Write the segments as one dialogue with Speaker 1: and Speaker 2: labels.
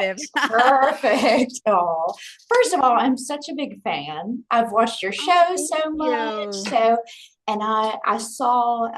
Speaker 1: perspective.
Speaker 2: Perfect. Oh, first of all, I'm such a big fan. I've watched your
Speaker 1: Oh,
Speaker 2: show
Speaker 1: thank
Speaker 2: so much.
Speaker 1: you.
Speaker 2: So, and I saw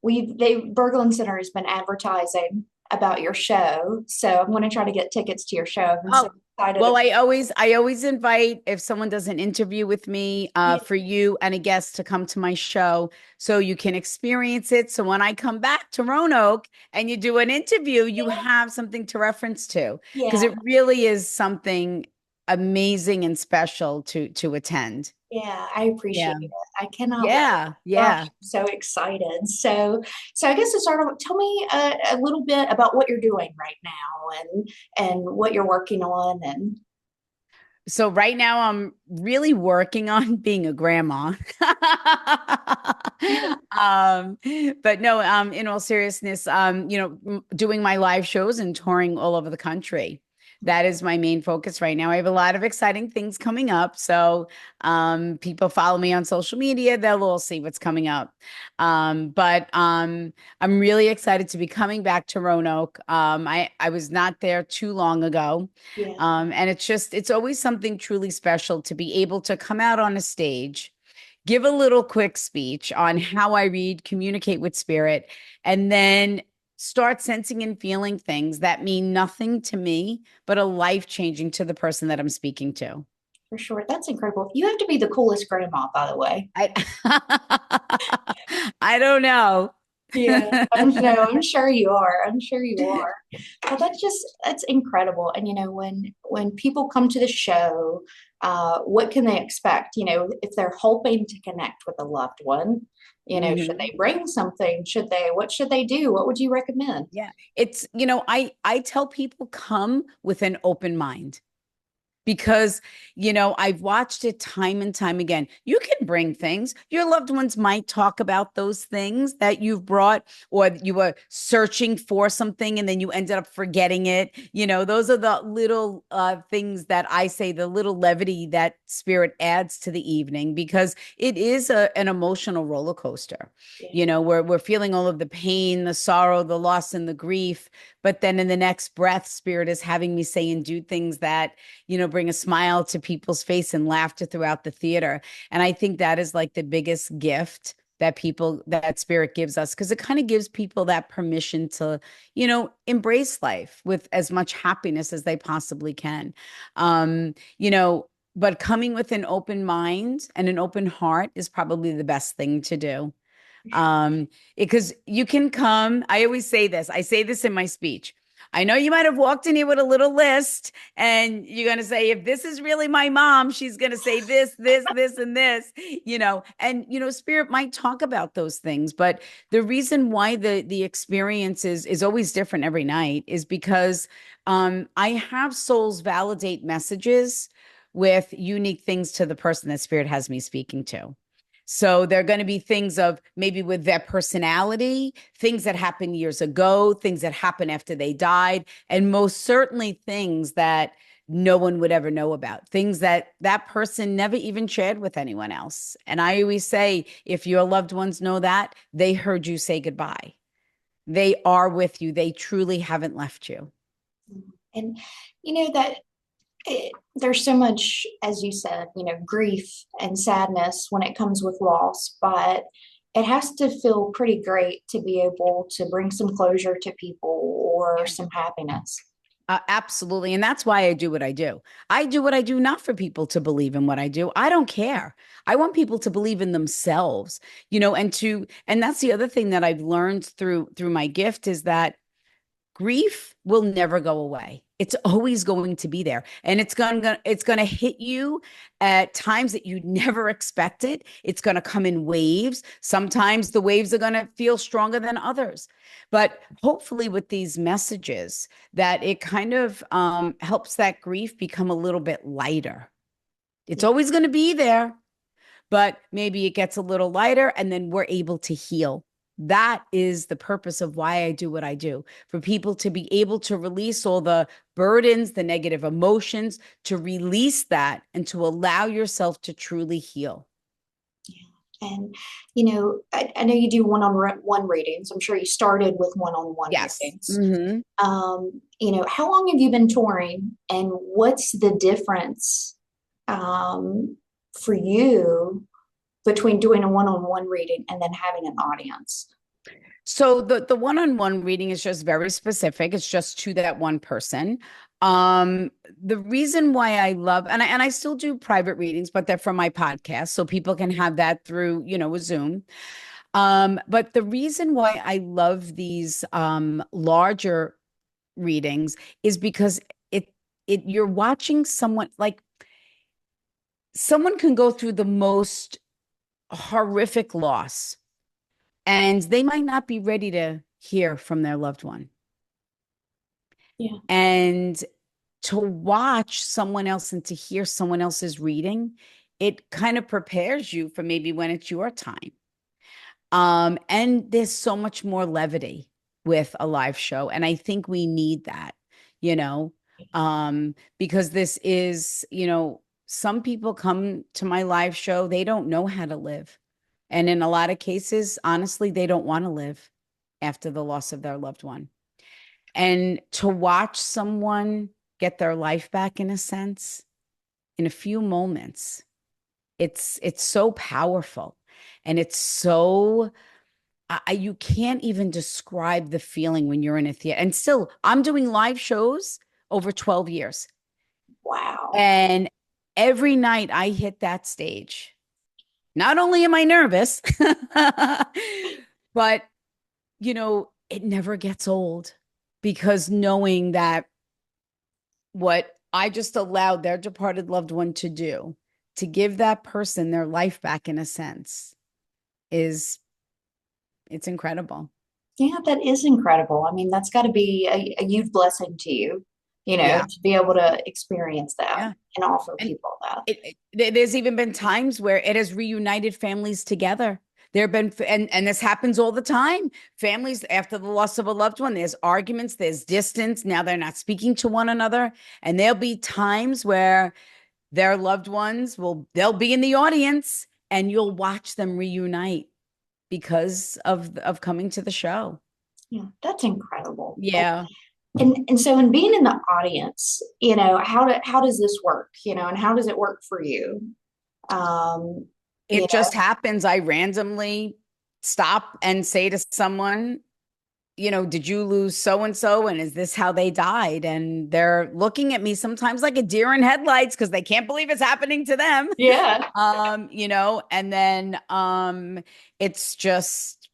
Speaker 2: Berglund Center has been advertising about your show. So I'm going to try to get tickets to your show. I've been so
Speaker 1: Oh,
Speaker 2: excited
Speaker 1: well,
Speaker 2: about.
Speaker 1: I always invite if someone does an interview with me,
Speaker 2: Yeah,
Speaker 1: for you and a guest to come to my show so you can experience it. So when I come back to Roanoke and you do an interview, you have something to reference to because
Speaker 2: yeah,
Speaker 1: it really is something amazing and special to attend.
Speaker 2: yeah. I appreciate
Speaker 1: Yeah.
Speaker 2: it. I cannot wait.
Speaker 1: Yeah.
Speaker 2: Gosh,
Speaker 1: Yeah.
Speaker 2: I'm so excited. So I guess to start off, tell me a little bit about what you're doing right now and what you're working on and
Speaker 1: So right now I'm really working on being a grandma.
Speaker 2: yeah.
Speaker 1: um, but no, in all seriousness, doing my live shows and touring all over the country. That is my main focus right now. I have a lot of exciting things coming up. So people follow me on social media, they'll all see what's coming up. But I'm really excited to be coming back to Roanoke. I was not there too long ago.
Speaker 2: Yeah.
Speaker 1: And it's always something truly special to be able to come out on a stage, give a little quick speech on how I read, communicate with spirit, and then start sensing and feeling things that mean nothing to me, but a life changing to the person that I'm speaking to.
Speaker 2: For sure. That's incredible. You have to be the coolest grandma, by the way.
Speaker 1: I, I don't know.
Speaker 2: Yeah, I'm no, I'm sure you are. I'm sure you are. Well, that's incredible. And when people come to the show, what can they expect? If they're hoping to connect with a loved one, should
Speaker 1: Mhm.
Speaker 2: they bring something? What should they do? What would you recommend?
Speaker 1: Yeah. I tell people come with an open mind. Because I've watched it time and time again. You can bring things. Your loved ones might talk about those things that you've brought, or you were searching for something and then you ended up forgetting it. Those are the little things that I say, the little levity that spirit adds to the evening, because it is an emotional roller coaster.
Speaker 2: Yeah,
Speaker 1: We're feeling all of the pain, the sorrow, the loss, and the grief. But then in the next breath, spirit is having me say and do things that bring a smile to people's face and laughter throughout the theater. And I think that is like the biggest gift that spirit gives us, because it kind of gives people that permission to, embrace life with as much happiness as they possibly can. Um, you know, but coming with an open mind and an open heart is probably the best thing to do.
Speaker 2: for sure.
Speaker 1: Because you can come. I say this in my speech. I know you might have walked in here with a little list and you're going to say, if this is really my mom, she's going to say this, and this, spirit might talk about those things. But the reason why the experience is always different every night is because I have souls validate messages with unique things to the person that spirit has me speaking to. So they're going to be things of maybe with their personality, things that happened years ago, things that happened after they died, and most certainly things that no one would ever know about, things that that person never even shared with anyone else. And I always say, if your loved ones know that, they heard you say goodbye. They are with you. They truly haven't left you.
Speaker 2: And that there's so much, as you said, grief and sadness when it comes with loss, but it has to feel pretty great to be able to bring some closure to people or some happiness.
Speaker 1: Absolutely. And that's why I do what I do. I do what I do not for people to believe in what I do. I don't care. I want people to believe in themselves, and that's the other thing that I've learned through my gift is that grief will never go away. It's always going to be there. And it's going to hit you at times that you never expected. It's going to come in waves. Sometimes the waves are going to feel stronger than others. But hopefully with these messages that it kind of helps that grief become a little bit lighter. It's
Speaker 2: Yeah.
Speaker 1: always going to be there, but maybe it gets a little lighter and then we're able to heal. That is the purpose of why I do what I do, for people to be able to release all the burdens, the negative emotions, to release that and to allow yourself to truly heal.
Speaker 2: And, I know you do one-on-one readings. I'm sure you started with one-on-one
Speaker 1: Yes.
Speaker 2: readings. How long have you been touring and what's the difference um, for you between doing a one-on-one reading and then having an audience?
Speaker 1: So the one-on-one reading is just very specific. It's just to that one person. The reason why I love and I still do private readings, but they're from my podcast, so people can have that through, a Zoom. But the reason why I love these larger readings is because you're watching someone, like, someone can go through the most horrific loss and they might not be ready to hear from their loved one.
Speaker 2: Yeah.
Speaker 1: And to watch someone else and to hear someone else's reading, it kind of prepares you for maybe when it's your time. And there's so much more levity with a live show. And I think we need that, you know, because this is, some people come to my live show, they don't know how to live. And in a lot of cases, honestly, they don't want to live after the loss of their loved one. And to watch someone get their life back, in a sense, in a few moments, it's so powerful. And it's so you can't even describe the feeling when you're in a theater. And still, I'm doing live shows over 12 years.
Speaker 2: Wow.
Speaker 1: And every night I hit that stage, not only am I nervous, but, it never gets old, because knowing that what I just allowed their departed loved one to do, to give that person their life back, in a sense, it's incredible.
Speaker 2: Yeah, that is incredible. I mean, that's got to be a huge blessing to you,
Speaker 1: Yeah.
Speaker 2: to be able to experience that
Speaker 1: Yeah.
Speaker 2: and offer
Speaker 1: And
Speaker 2: people that.
Speaker 1: there's even been times where it has reunited families together. There have been, and this happens all the time. Families, after the loss of a loved one, there's arguments, there's distance. Now they're not speaking to one another. And there'll be times where their loved ones they'll be in the audience and you'll watch them reunite because of coming to the show.
Speaker 2: Yeah, that's incredible.
Speaker 1: Yeah.
Speaker 2: And so in being in the audience, how does this work? And how does it work for you? Um, you
Speaker 1: It just happens. I randomly stop and say to someone, did you lose so and so? And is this how they died? And they're looking at me sometimes like a deer in headlights because they can't believe it's happening to them.
Speaker 2: Yeah.
Speaker 1: And then it's just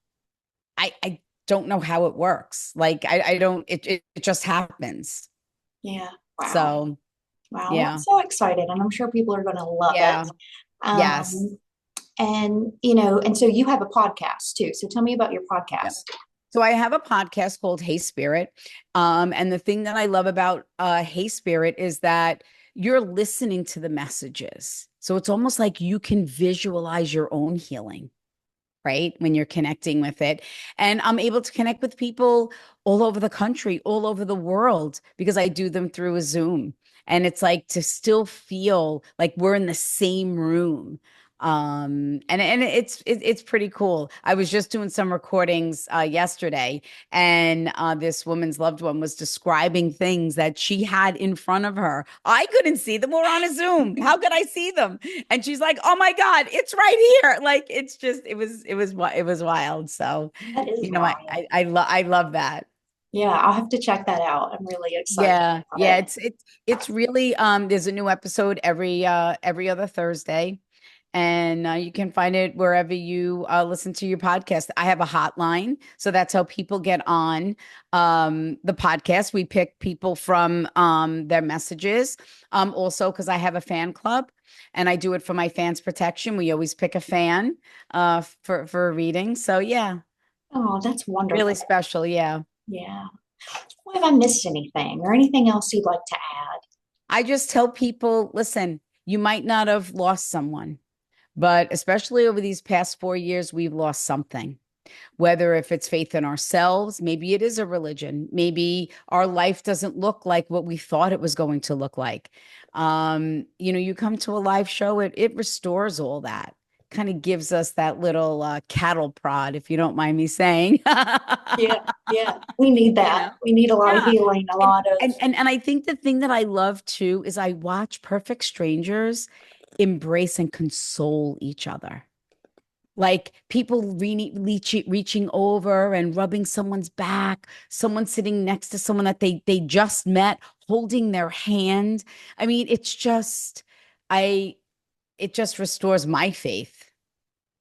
Speaker 1: I don't know how it works. Like I don't it just happens.
Speaker 2: Yeah. Wow.
Speaker 1: So
Speaker 2: Wow. Well, I'm
Speaker 1: yeah.
Speaker 2: so excited, and I'm sure people are going to love it.
Speaker 1: Yeah. Yes.
Speaker 2: Um, and so you have a podcast too. So tell me about your podcast.
Speaker 1: So I have a podcast called Hey Spirit. And the thing that I love about Hey Spirit is that you're listening to the messages. So it's almost like you can visualize your own healing, right? When you're connecting with it. And I'm able to connect with people all over the country, all over the world, because I do them through a Zoom. And it's like to still feel like we're in the same room. And it's pretty cool. I was just doing some recordings yesterday, and this woman's loved one was describing things that she had in front of her. I couldn't see them. We're on a Zoom. How could I see them? And she's like, "Oh my God, it's right here!" Like it's just, it was wild. So,
Speaker 2: That is
Speaker 1: I
Speaker 2: wild.
Speaker 1: I I, lo- I love that.
Speaker 2: Yeah, I'll have to check that out. I'm really excited
Speaker 1: Yeah,
Speaker 2: about
Speaker 1: yeah.
Speaker 2: it.
Speaker 1: It's really there's a new episode every other Thursday. And you can find it wherever you listen to your podcast. I have a hotline, so that's how people get on the podcast. We pick people from their messages. Also, because I have a fan club, and I do it for my fans' protection. We always pick a fan for a reading. So yeah,
Speaker 2: Oh, that's
Speaker 1: really
Speaker 2: wonderful.
Speaker 1: special. Yeah.
Speaker 2: Yeah. Well, have I missed anything or anything else you'd like to add?
Speaker 1: I just tell people, listen, you might not have lost someone, but especially over these past 4 years, we've lost something. Whether if it's faith in ourselves, maybe it is a religion, maybe our life doesn't look like what we thought it was going to look like. You come to a live show, it restores all that. kind of gives us that little cattle prod, if you don't mind me saying.
Speaker 2: Yeah, yeah. We need
Speaker 1: You
Speaker 2: that.
Speaker 1: know?
Speaker 2: We need a lot of
Speaker 1: Yeah.
Speaker 2: healing, a
Speaker 1: And,
Speaker 2: lot of,
Speaker 1: and I think the thing that I love too is I watch perfect strangers embrace and console each other. Like people reaching over and rubbing someone's back, someone sitting next to someone that they just met, holding their hand. I mean, I it just restores my faith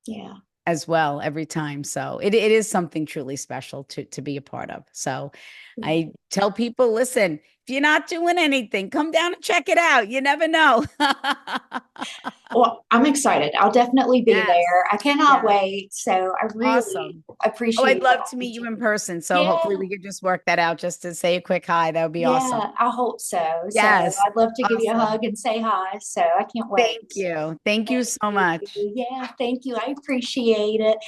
Speaker 2: yeah.
Speaker 1: as well every time. So it is something truly special to be a part of. So
Speaker 2: Yeah.
Speaker 1: I tell people, listen, if you're not doing anything, come down and check it out. You never know.
Speaker 2: Well, I'm excited. I'll definitely be
Speaker 1: Yes.
Speaker 2: there. I cannot
Speaker 1: Yes.
Speaker 2: wait. So I really
Speaker 1: Awesome. Oh, I'd
Speaker 2: appreciate
Speaker 1: love to
Speaker 2: talking
Speaker 1: meet
Speaker 2: to
Speaker 1: you in
Speaker 2: you.
Speaker 1: person. So hopefully
Speaker 2: Yeah.
Speaker 1: we could just work that out just to say a quick hi. That would be awesome.
Speaker 2: Yeah, I hope so. So
Speaker 1: Yes.
Speaker 2: I'd love to give you a
Speaker 1: Awesome.
Speaker 2: hug and say hi. So I can't wait.
Speaker 1: Thank you. Thank you
Speaker 2: Thank
Speaker 1: so
Speaker 2: you.
Speaker 1: much.
Speaker 2: Yeah, thank you. I appreciate it.